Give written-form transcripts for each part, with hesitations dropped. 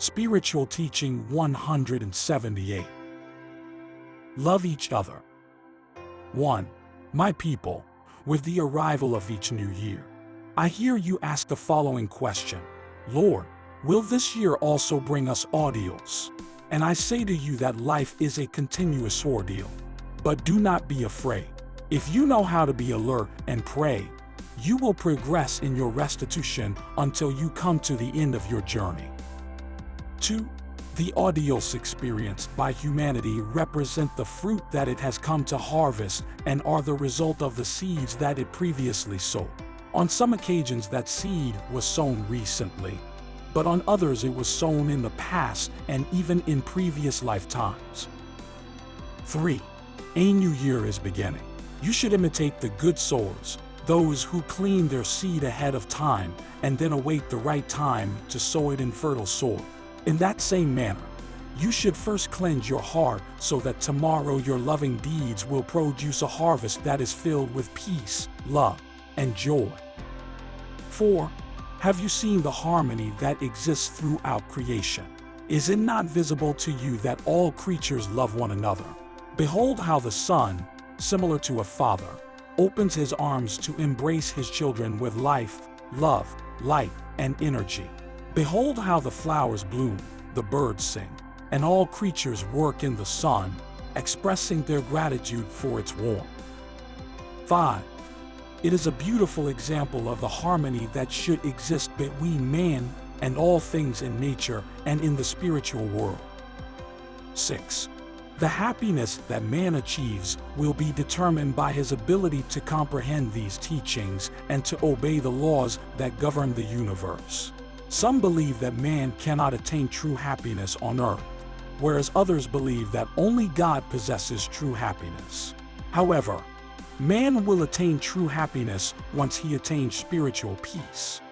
Spiritual Teaching 178. Love each other. 1. My people, with the arrival of each new year, I hear you ask the following question: Lord, will this year also bring us ordeals? And I say to you that life is a continuous ordeal. But do not be afraid. If you know how to be alert and pray, you will progress in your restitution until you come to the end of your journey. 2. The ordeals experienced by humanity represent the fruit that it has come to harvest and are the result of the seeds that it previously sowed. On some occasions that seed was sown recently, but on others it was sown in the past and even in previous lifetimes. 3. A new year is beginning. You should imitate the good sowers, those who clean their seed ahead of time and then await the right time to sow it in fertile soil. In that same manner, you should first cleanse your heart so that tomorrow your loving deeds will produce a harvest that is filled with peace, love, and joy. 4. Have you seen the harmony that exists throughout creation? Is it not visible to you that all creatures love one another? Behold how the Son, similar to a father, opens his arms to embrace his children with life, love, light, and energy. Behold how the flowers bloom, the birds sing, and all creatures work in the sun, expressing their gratitude for its warmth. 5. It is a beautiful example of the harmony that should exist between man and all things in nature and in the spiritual world. 6. The happiness that man achieves will be determined by his ability to comprehend these teachings and to obey the laws that govern the universe. Some believe that man cannot attain true happiness on earth, whereas others believe that only God possesses true happiness. However, man will attain true happiness once he attains spiritual peace.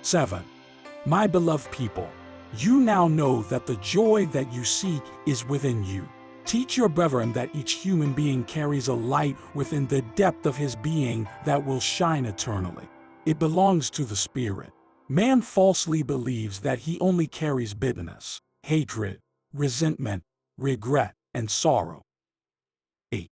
7. My beloved people, you now know that the joy that you seek is within you. Teach your brethren that each human being carries a light within the depth of his being that will shine eternally. It belongs to the Spirit. Man falsely believes that he only carries bitterness, hatred, resentment, regret, and sorrow. 8.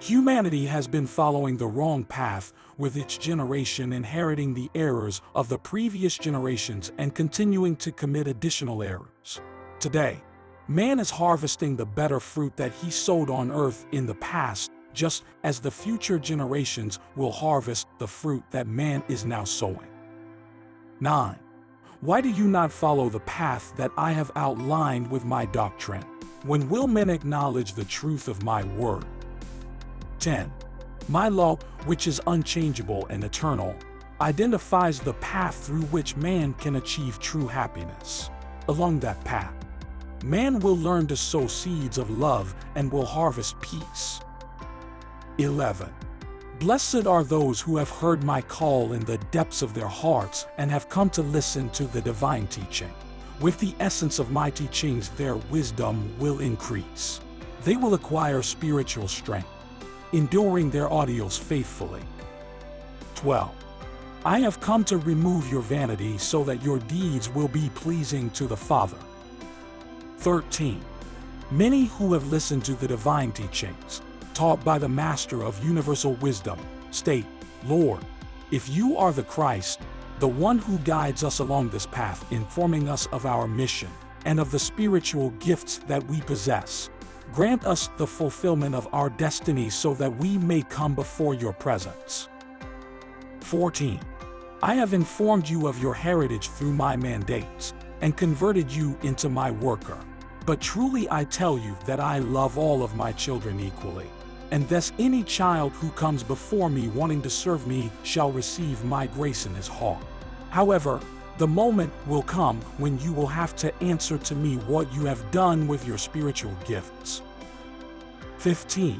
Humanity has been following the wrong path, with its generation inheriting the errors of the previous generations and continuing to commit additional errors. Today, man is harvesting the better fruit that he sowed on earth in the past, just as the future generations will harvest the fruit that man is now sowing. 9. Why do you not follow the path that I have outlined with my doctrine? When will men acknowledge the truth of my word? 10. My law, which is unchangeable and eternal, identifies the path through which man can achieve true happiness. Along that path, man will learn to sow seeds of love and will harvest peace. 11. Blessed are those who have heard my call in the depths of their hearts and have come to listen to the divine teaching. With the essence of my teachings, their wisdom will increase. They will acquire spiritual strength, enduring their ordeals faithfully. 12. I have come to remove your vanity so that your deeds will be pleasing to the Father. 13. Many who have listened to the divine teachings, taught by the Master of universal wisdom, state, Lord, if you are the Christ, the one who guides us along this path, informing us of our mission and of the spiritual gifts that we possess, grant us the fulfillment of our destiny so that we may come before your presence. 14. I have informed you of your heritage through my mandates and converted you into my worker. But truly I tell you that I love all of my children equally. And thus any child who comes before me wanting to serve me shall receive my grace in his heart. However, the moment will come when you will have to answer to me what you have done with your spiritual gifts. 15.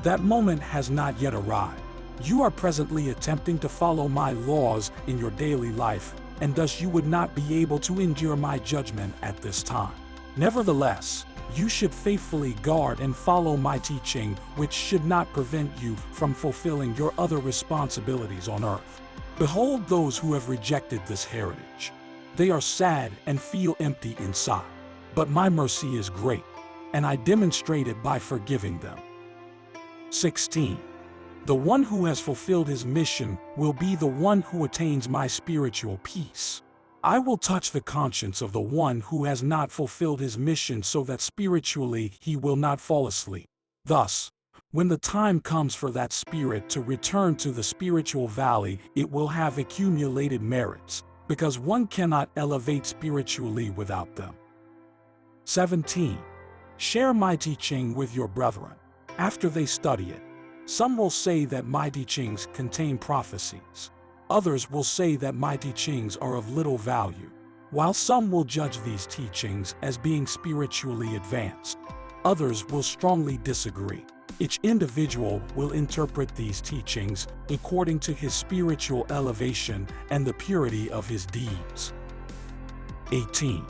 That moment has not yet arrived. You are presently attempting to follow my laws in your daily life, and thus you would not be able to endure my judgment at this time. Nevertheless, you should faithfully guard and follow my teaching, which should not prevent you from fulfilling your other responsibilities on earth. Behold those who have rejected this heritage. They are sad and feel empty inside. But my mercy is great, and I demonstrate it by forgiving them. 16. The one who has fulfilled his mission will be the one who attains my spiritual peace. I will touch the conscience of the one who has not fulfilled his mission so that spiritually he will not fall asleep. Thus, when the time comes for that spirit to return to the spiritual valley, it will have accumulated merits, because one cannot elevate spiritually without them. 17. Share my teaching with your brethren. After they study it, some will say that my teachings contain prophecies. Others will say that my teachings are of little value, while some will judge these teachings as being spiritually advanced. Others will strongly disagree. Each individual will interpret these teachings according to his spiritual elevation and the purity of his deeds. 18.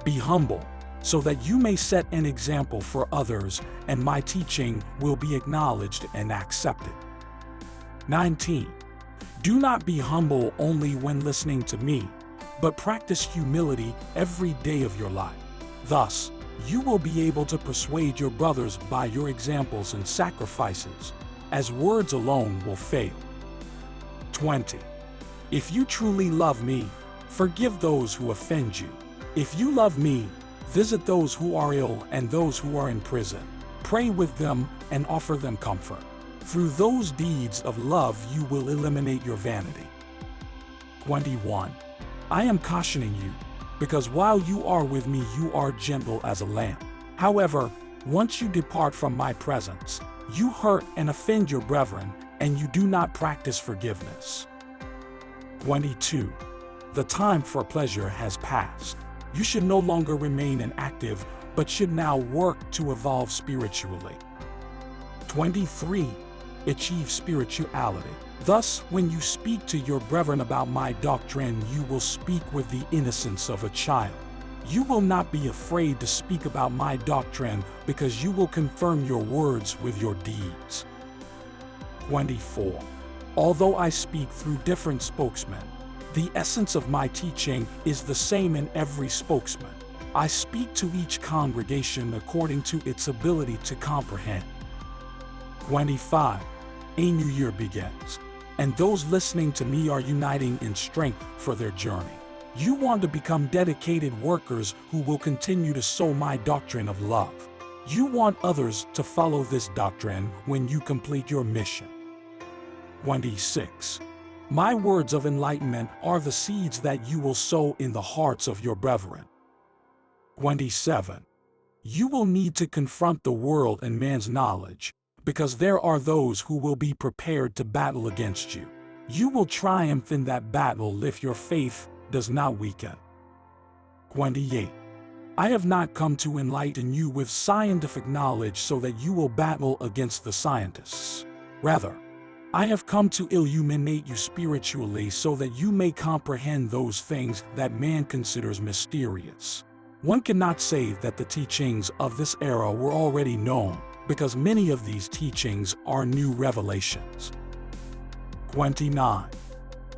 Be humble, so that you may set an example for others, and my teaching will be acknowledged and accepted. 19. Do not be humble only when listening to me, but practice humility every day of your life. Thus, you will be able to persuade your brothers by your examples and sacrifices, as words alone will fail. 20. If you truly love me, forgive those who offend you. If you love me, visit those who are ill and those who are in prison. Pray with them and offer them comfort. Through those deeds of love you will eliminate your vanity. 21. I am cautioning you, because while you are with me you are gentle as a lamb. However, once you depart from my presence, you hurt and offend your brethren, and you do not practice forgiveness. 22. The time for pleasure has passed. You should no longer remain inactive, but should now work to evolve spiritually. 23. Achieve spirituality. Thus, when you speak to your brethren about my doctrine, you will speak with the innocence of a child. You will not be afraid to speak about my doctrine, because you will confirm your words with your deeds. 24. Although I speak through different spokesmen, the essence of my teaching is the same in every spokesman. I speak to each congregation according to its ability to comprehend. 25. A new year begins, and those listening to me are uniting in strength for their journey. You want to become dedicated workers who will continue to sow my doctrine of love. You want others to follow this doctrine when you complete your mission. 26. My words of enlightenment are the seeds that you will sow in the hearts of your brethren. 27. You will need to confront the world and man's knowledge, because there are those who will be prepared to battle against you. You will triumph in that battle if your faith does not weaken. 28. I have not come to enlighten you with scientific knowledge so that you will battle against the scientists. Rather, I have come to illuminate you spiritually so that you may comprehend those things that man considers mysterious. One cannot say that the teachings of this era were already known, because many of these teachings are new revelations. 29.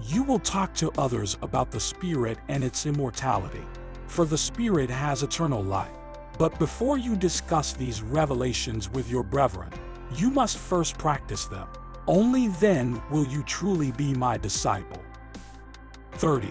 You will talk to others about the Spirit and its immortality, for the Spirit has eternal life. But before you discuss these revelations with your brethren, you must first practice them. Only then will you truly be my disciple. 30.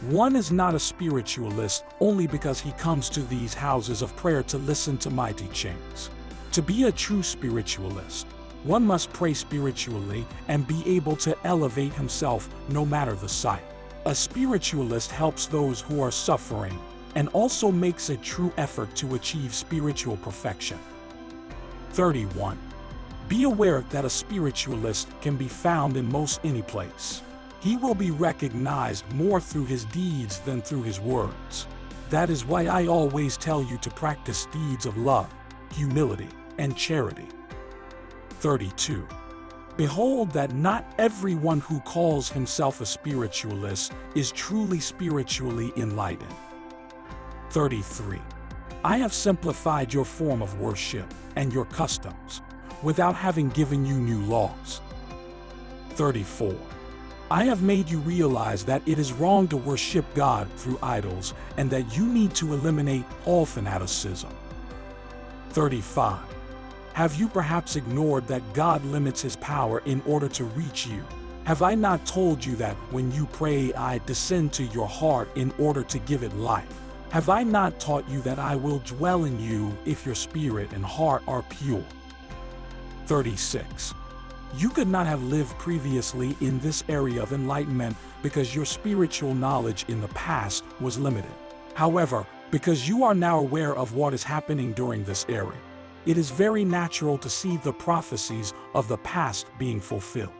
One is not a spiritualist only because he comes to these houses of prayer to listen to my teachings. To be a true spiritualist, one must pray spiritually and be able to elevate himself no matter the site. A spiritualist helps those who are suffering and also makes a true effort to achieve spiritual perfection. 31. Be aware that a spiritualist can be found in most any place. He will be recognized more through his deeds than through his words. That is why I always tell you to practice deeds of love, humility, and charity. 32. Behold that not everyone who calls himself a spiritualist is truly spiritually enlightened. 33. I have simplified your form of worship and your customs, without having given you new laws. 34. I have made you realize that it is wrong to worship God through idols and that you need to eliminate all fanaticism. 35. Have you perhaps ignored that God limits His power in order to reach you? Have I not told you that when you pray I descend to your heart in order to give it life? Have I not taught you that I will dwell in you if your spirit and heart are pure? 36. You could not have lived previously in this area of enlightenment because your spiritual knowledge in the past was limited. However, because you are now aware of what is happening during this era, it is very natural to see the prophecies of the past being fulfilled.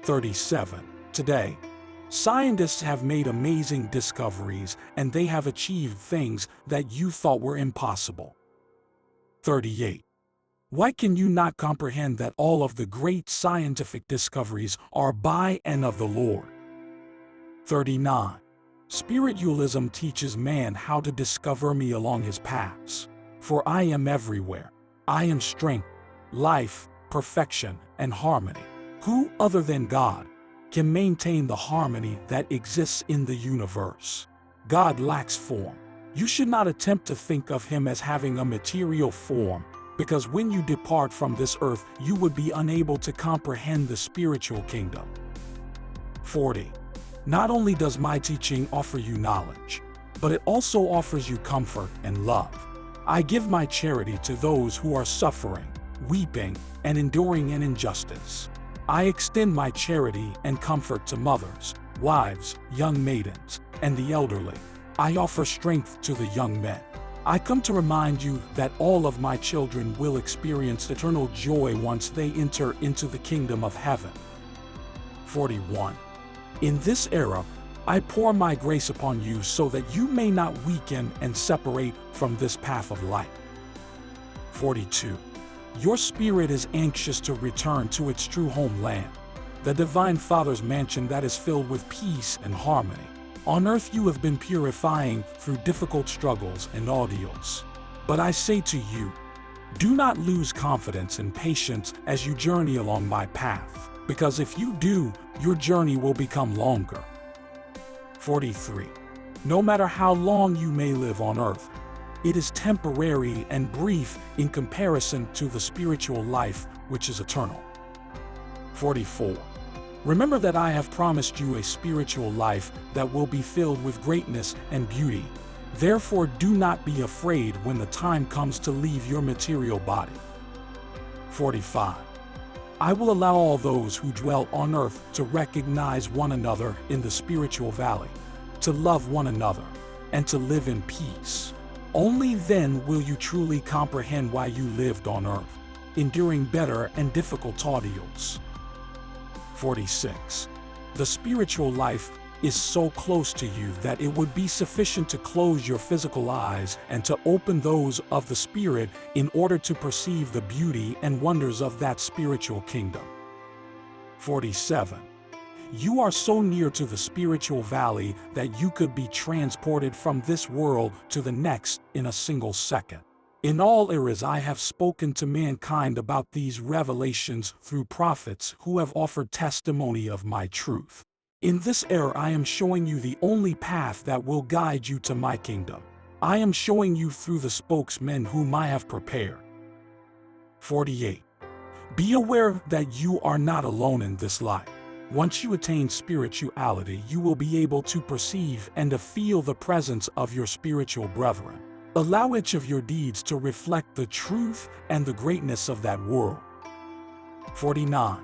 37. Today, scientists have made amazing discoveries and they have achieved things that you thought were impossible. 38. Why can you not comprehend that all of the great scientific discoveries are by and of the Lord? 39. Spiritualism teaches man how to discover me along his paths. For I am everywhere. I am strength, life, perfection, and harmony. Who other than God can maintain the harmony that exists in the universe? God lacks form. You should not attempt to think of Him as having a material form, because when you depart from this earth, you would be unable to comprehend the spiritual kingdom. 40. Not only does my teaching offer you knowledge, but it also offers you comfort and love. I give my charity to those who are suffering, weeping, and enduring an injustice. I extend my charity and comfort to mothers, wives, young maidens, and the elderly. I offer strength to the young men. I come to remind you that all of my children will experience eternal joy once they enter into the kingdom of heaven. 41. In this era, I pour my grace upon you so that you may not weaken and separate from this path of light. 42. Your spirit is anxious to return to its true homeland, the Divine Father's mansion that is filled with peace and harmony. On earth you have been purifying through difficult struggles and ordeals. But I say to you, do not lose confidence and patience as you journey along my path, because if you do, your journey will become longer. 43. No matter how long you may live on earth, it is temporary and brief in comparison to the spiritual life which is eternal. 44. Remember that I have promised you a spiritual life that will be filled with greatness and beauty. Therefore, do not be afraid when the time comes to leave your material body. 45. I will allow all those who dwell on earth to recognize one another in the spiritual valley, to love one another, and to live in peace. Only then will you truly comprehend why you lived on earth, enduring bitter and difficult ordeals. 46. The spiritual life is so close to you that it would be sufficient to close your physical eyes and to open those of the spirit in order to perceive the beauty and wonders of that spiritual kingdom. 47. You are so near to the spiritual valley that you could be transported from this world to the next in a single second. In all eras I have spoken to mankind about these revelations through prophets who have offered testimony of my truth. In this era I am showing you the only path that will guide you to my kingdom. I am showing you through the spokesmen whom I have prepared. 48. Be aware that you are not alone in this life. Once you attain spirituality, you will be able to perceive and to feel the presence of your spiritual brethren. Allow each of your deeds to reflect the truth and the greatness of that world. 49.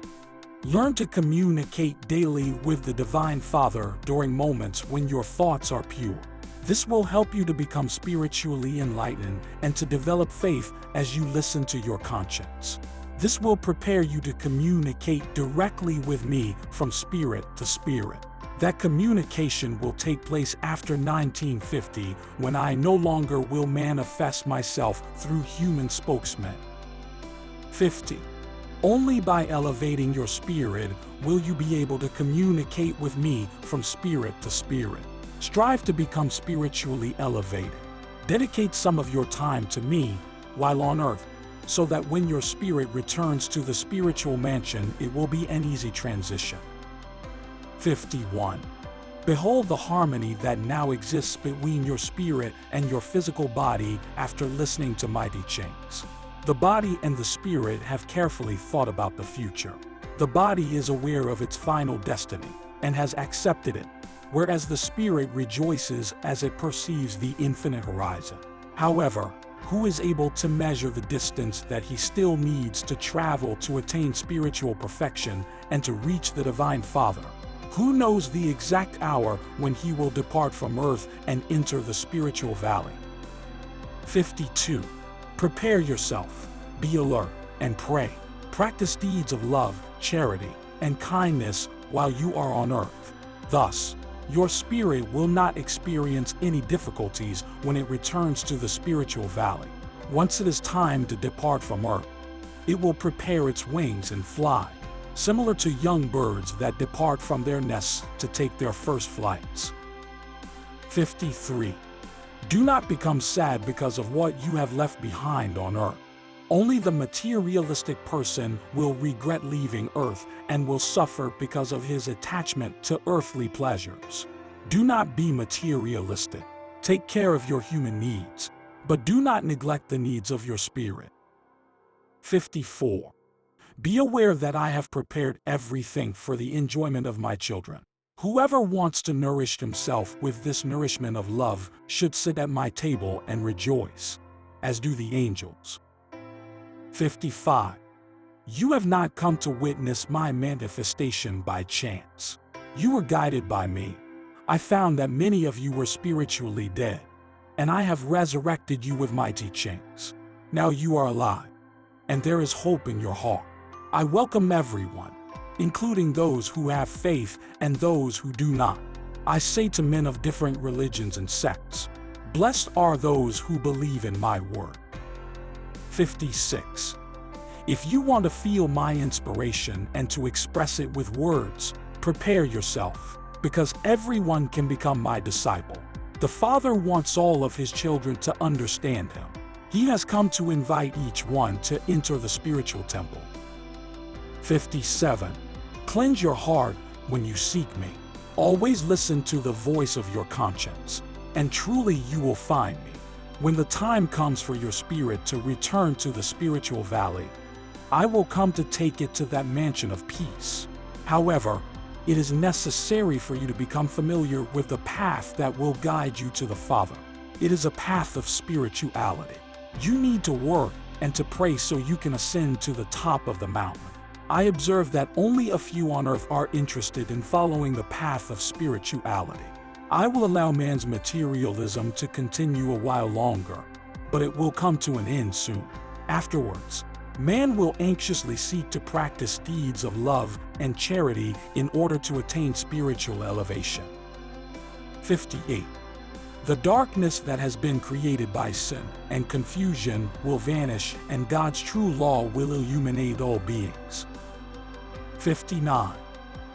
Learn to communicate daily with the Divine Father during moments when your thoughts are pure. This will help you to become spiritually enlightened and to develop faith as you listen to your conscience. This will prepare you to communicate directly with me from spirit to spirit. That communication will take place after 1950, when I no longer will manifest myself through human spokesmen. 50. Only by elevating your spirit will you be able to communicate with me from spirit to spirit. Strive to become spiritually elevated. Dedicate some of your time to me while on earth, so that when your spirit returns to the spiritual mansion, it will be an easy transition. 51. Behold the harmony that now exists between your spirit and your physical body after listening to my teachings. The body and the spirit have carefully thought about the future. The body is aware of its final destiny and has accepted it, whereas the spirit rejoices as it perceives the infinite horizon. However, who is able to measure the distance that he still needs to travel to attain spiritual perfection and to reach the Divine Father? Who knows the exact hour when he will depart from earth and enter the spiritual valley? 52. Prepare yourself, be alert, and pray. Practice deeds of love, charity, and kindness while you are on earth. Thus, your spirit will not experience any difficulties when it returns to the spiritual valley. Once it is time to depart from earth, it will prepare its wings and fly, similar to young birds that depart from their nests to take their first flights. 53. Do not become sad because of what you have left behind on earth. Only the materialistic person will regret leaving earth and will suffer because of his attachment to earthly pleasures. Do not be materialistic. Take care of your human needs, but do not neglect the needs of your spirit. 54. Be aware that I have prepared everything for the enjoyment of my children. Whoever wants to nourish himself with this nourishment of love should sit at my table and rejoice, as do the angels. 55. You have not come to witness my manifestation by chance. You were guided by me. I found that many of you were spiritually dead, and I have resurrected you with my teachings. Now you are alive, and there is hope in your heart. I welcome everyone, including those who have faith and those who do not. I say to men of different religions and sects, blessed are those who believe in my word. 56. If you want to feel my inspiration and to express it with words, prepare yourself, because everyone can become my disciple. The Father wants all of his children to understand him. He has come to invite each one to enter the spiritual temple. 57. Cleanse your heart when you seek me. Always listen to the voice of your conscience, and truly you will find me. When the time comes for your spirit to return to the spiritual valley, I will come to take it to that mansion of peace. However, it is necessary for you to become familiar with the path that will guide you to the Father. It is a path of spirituality. You need to work and to pray so you can ascend to the top of the mountain. I observe that only a few on earth are interested in following the path of spirituality. I will allow man's materialism to continue a while longer, but it will come to an end soon. Afterwards, man will anxiously seek to practice deeds of love and charity in order to attain spiritual elevation. 58. The darkness that has been created by sin and confusion will vanish, and God's true law will illuminate all beings. 59.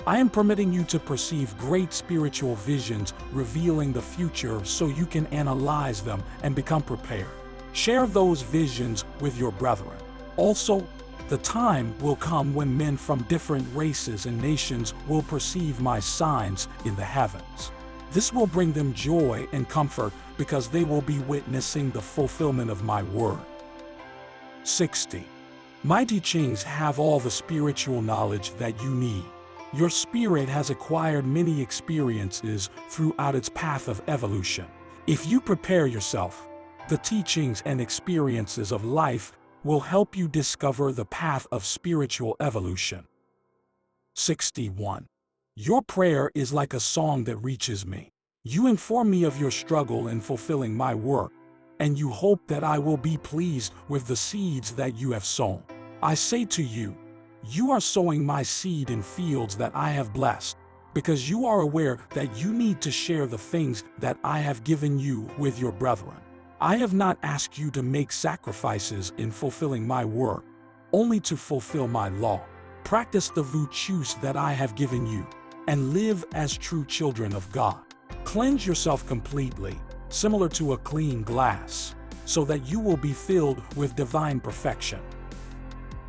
I am permitting you to perceive great spiritual visions revealing the future so you can analyze them and become prepared. Share those visions with your brethren. Also, the time will come when men from different races and nations will perceive my signs in the heavens. This will bring them joy and comfort because they will be witnessing the fulfillment of my word. 60. My teachings have all the spiritual knowledge that you need. Your spirit has acquired many experiences throughout its path of evolution. If you prepare yourself, the teachings and experiences of life will help you discover the path of spiritual evolution. 61. Your prayer is like a song that reaches me. You inform me of your struggle in fulfilling my work, and you hope that I will be pleased with the seeds that you have sown. I say to you, you are sowing my seed in fields that I have blessed, because you are aware that you need to share the things that I have given you with your brethren. I have not asked you to make sacrifices in fulfilling my work, only to fulfill my law. Practice the virtues that I have given you, and live as true children of God. Cleanse yourself completely, similar to a clean glass, so that you will be filled with divine perfection.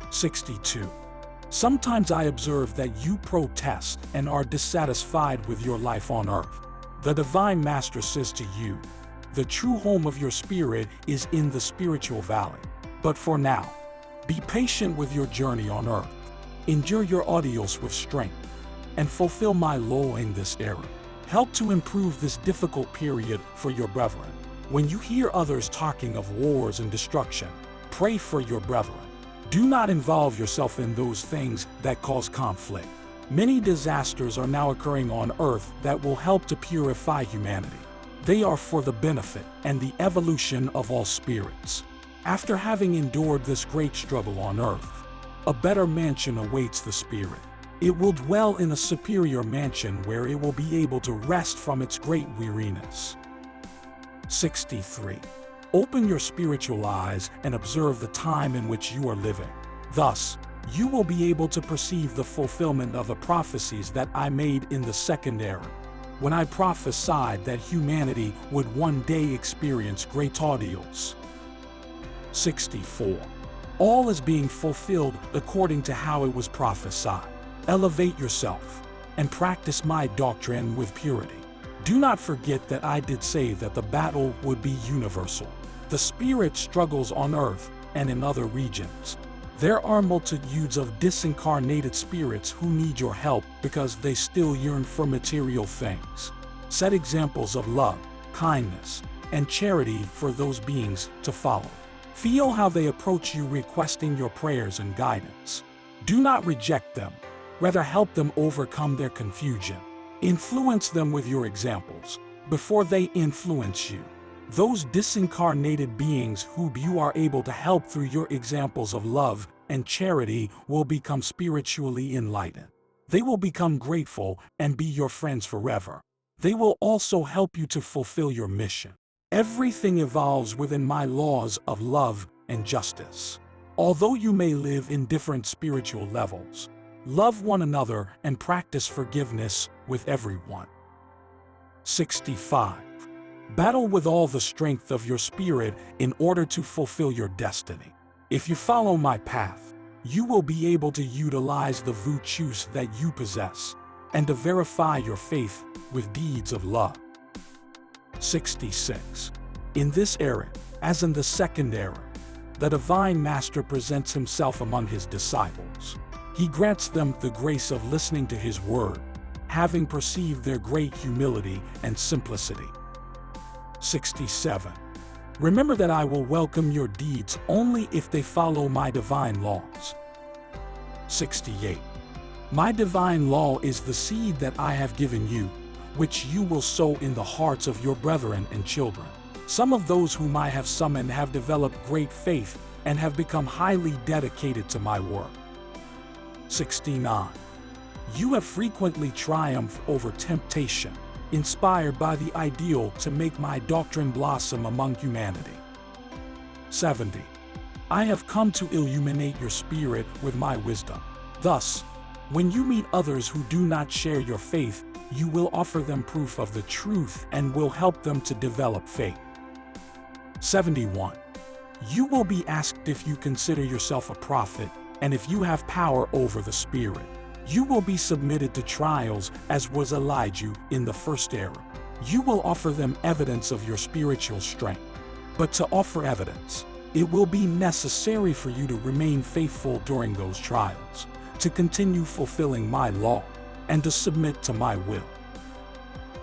62. Sometimes I observe that you protest and are dissatisfied with your life on earth. The Divine Master says to you, the true home of your spirit is in the spiritual valley. But for now, be patient with your journey on earth. Endure your ordeals with strength, and fulfill my law in this era. Help to improve this difficult period for your brethren. When you hear others talking of wars and destruction, pray for your brethren. Do not involve yourself in those things that cause conflict. Many disasters are now occurring on earth that will help to purify humanity. They are for the benefit and the evolution of all spirits. After having endured this great struggle on earth, a better mansion awaits the spirit. It will dwell in a superior mansion where it will be able to rest from its great weariness. 63. Open your spiritual eyes and observe the time in which you are living. Thus, you will be able to perceive the fulfillment of the prophecies that I made in the second era, when I prophesied that humanity would one day experience great ordeals. 64. All is being fulfilled according to how it was prophesied. Elevate yourself and practice my doctrine with purity. Do not forget that I did say that the battle would be universal. The spirit struggles on earth and in other regions. There are multitudes of disincarnated spirits who need your help because they still yearn for material things. Set examples of love, kindness, and charity for those beings to follow. Feel how they approach you requesting your prayers and guidance. Do not reject them. Rather, help them overcome their confusion. Influence them with your examples before they influence you. Those disincarnated beings whom you are able to help through your examples of love and charity will become spiritually enlightened. They will become grateful and be your friends forever. They will also help you to fulfill your mission. Everything evolves within my laws of love and justice. Although you may live in different spiritual levels, love one another and practice forgiveness with everyone. 65. Battle with all the strength of your spirit in order to fulfill your destiny. If you follow my path, you will be able to utilize the virtues that you possess and to verify your faith with deeds of love. 66. In this era, as in the second era, the Divine Master presents himself among his disciples. He grants them the grace of listening to his word, having perceived their great humility and simplicity. 67. Remember that I will welcome your deeds only if they follow my divine laws. 68. My divine law is the seed that I have given you, which you will sow in the hearts of your brethren and children. Some of those whom I have summoned have developed great faith and have become highly dedicated to my work. 69. You have frequently triumphed over temptation, inspired by the ideal to make my doctrine blossom among humanity. 70. I have come to illuminate your spirit with my wisdom. Thus, when you meet others who do not share your faith, you will offer them proof of the truth and will help them to develop faith. 71. You will be asked if you consider yourself a prophet and if you have power over the spirit. You will be submitted to trials as was Elijah in the first era. You will offer them evidence of your spiritual strength. But to offer evidence, it will be necessary for you to remain faithful during those trials, to continue fulfilling my law, and to submit to my will.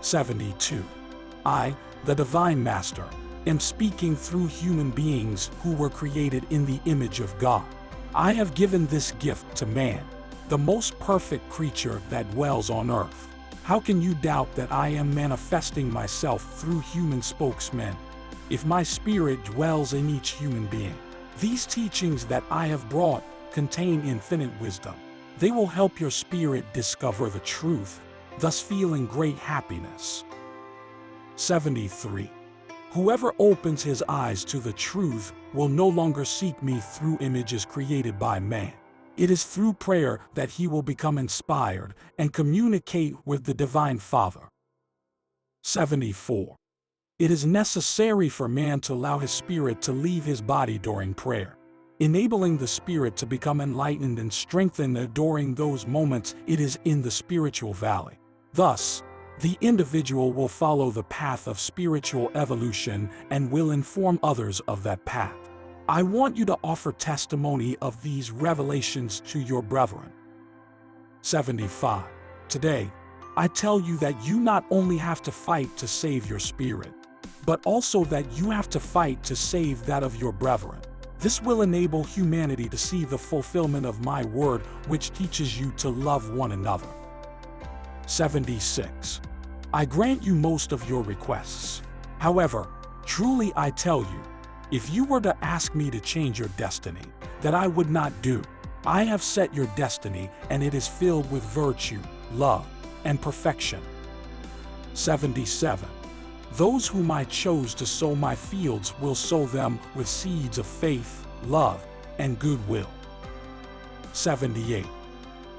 72. I, the Divine Master, am speaking through human beings who were created in the image of God. I have given this gift to man, the most perfect creature that dwells on earth. How can you doubt that I am manifesting myself through human spokesmen, if my spirit dwells in each human being? These teachings that I have brought contain infinite wisdom. They will help your spirit discover the truth, thus feeling great happiness. 73. Whoever opens his eyes to the truth will no longer seek me through images created by man. It is through prayer that he will become inspired and communicate with the Divine Father. 74. It is necessary for man to allow his spirit to leave his body during prayer. enabling the spirit to become enlightened and strengthened during those moments it is in the spiritual valley. Thus, the individual will follow the path of spiritual evolution and will inform others of that path. I want you to offer testimony of these revelations to your brethren. 75. Today, I tell you that you not only have to fight to save your spirit, but also that you have to fight to save that of your brethren. This will enable humanity to see the fulfillment of my word, which teaches you to love one another. 76. I grant you most of your requests. However, truly I tell you, if you were to ask me to change your destiny, that I would not do. I have set your destiny, and it is filled with virtue, love, and perfection. 77. Those whom I chose to sow my fields will sow them with seeds of faith, love, and goodwill. 78.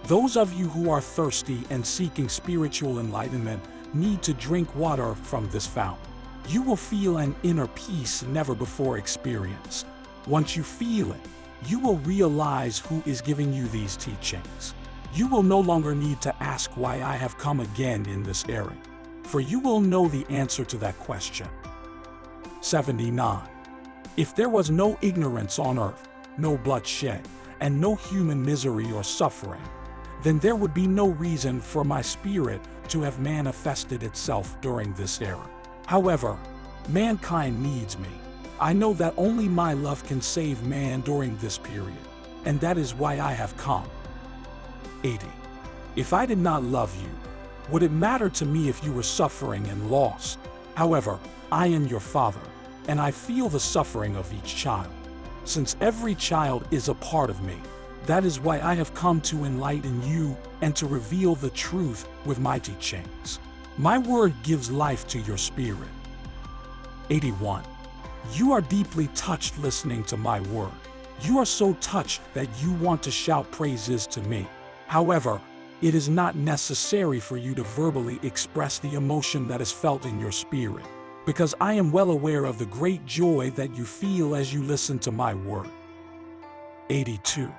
Those of you who are thirsty and seeking spiritual enlightenment need to drink water from this fountain. You will feel an inner peace never before experienced. Once you feel it, you will realize who is giving you these teachings. You will no longer need to ask why I have come again in this area, for you will know the answer to that question. 79. If there was no ignorance on earth, no bloodshed, and no human misery or suffering, then there would be no reason for my spirit to have manifested itself during this era. However, mankind needs me. I know that only my love can save man during this period, and that is why I have come. 80. If I did not love you, would it matter to me if you were suffering and lost? However, I am your father, and I feel the suffering of each child. Since every child is a part of me, that is why I have come to enlighten you and to reveal the truth with my teachings. My word gives life to your spirit. 81. You are deeply touched listening to my word. You are so touched that you want to shout praises to me. However, it is not necessary for you to verbally express the emotion that is felt in your spirit, because I am well aware of the great joy that you feel as you listen to my word. 82.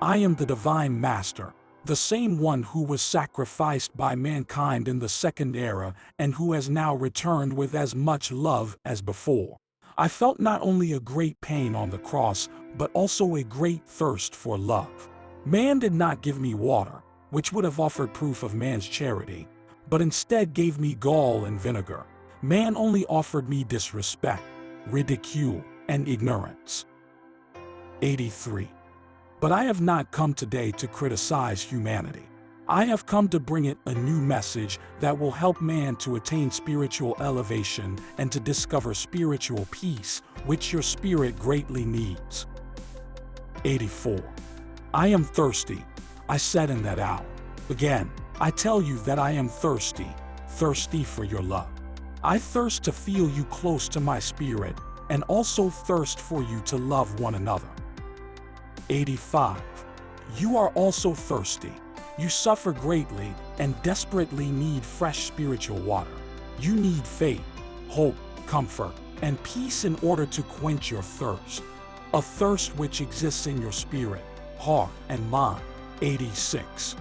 I am the divine master, the same one who was sacrificed by mankind in the second era and who has now returned with as much love as before. I felt not only a great pain on the cross, but also a great thirst for love. Man did not give me water, which would have offered proof of man's charity, but instead gave me gall and vinegar. Man only offered me disrespect, ridicule, and ignorance. 83. But I have not come today to criticize humanity. I have come to bring it a new message that will help man to attain spiritual elevation and to discover spiritual peace, which your spirit greatly needs. 84. I am thirsty, I said in that hour. Again, I tell you that I am thirsty, thirsty for your love. I thirst to feel you close to my spirit, and also thirst for you to love one another. 85. You are also thirsty. You suffer greatly and desperately need fresh spiritual water. You need faith, hope, comfort, and peace in order to quench your thirst. A thirst which exists in your spirit, heart, and mind. 86.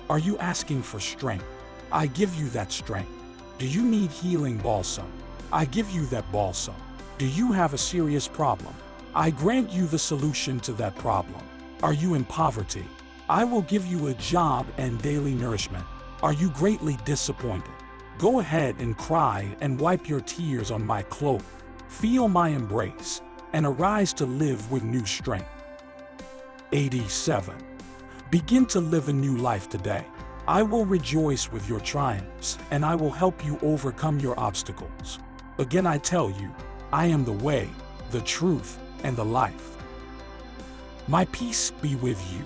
Are you asking for strength? I give you that strength. Do you need healing balsam? I give you that balsam. Do you have a serious problem? I grant you the solution to that problem. Are you in poverty? I will give you a job and daily nourishment. Are you greatly disappointed? Go ahead and cry and wipe your tears on my cloak. Feel my embrace and arise to live with new strength. 87. Begin to live a new life today. I will rejoice with your triumphs, and I will help you overcome your obstacles. Again, I tell you, I am the way, the truth, and the life. My peace be with you.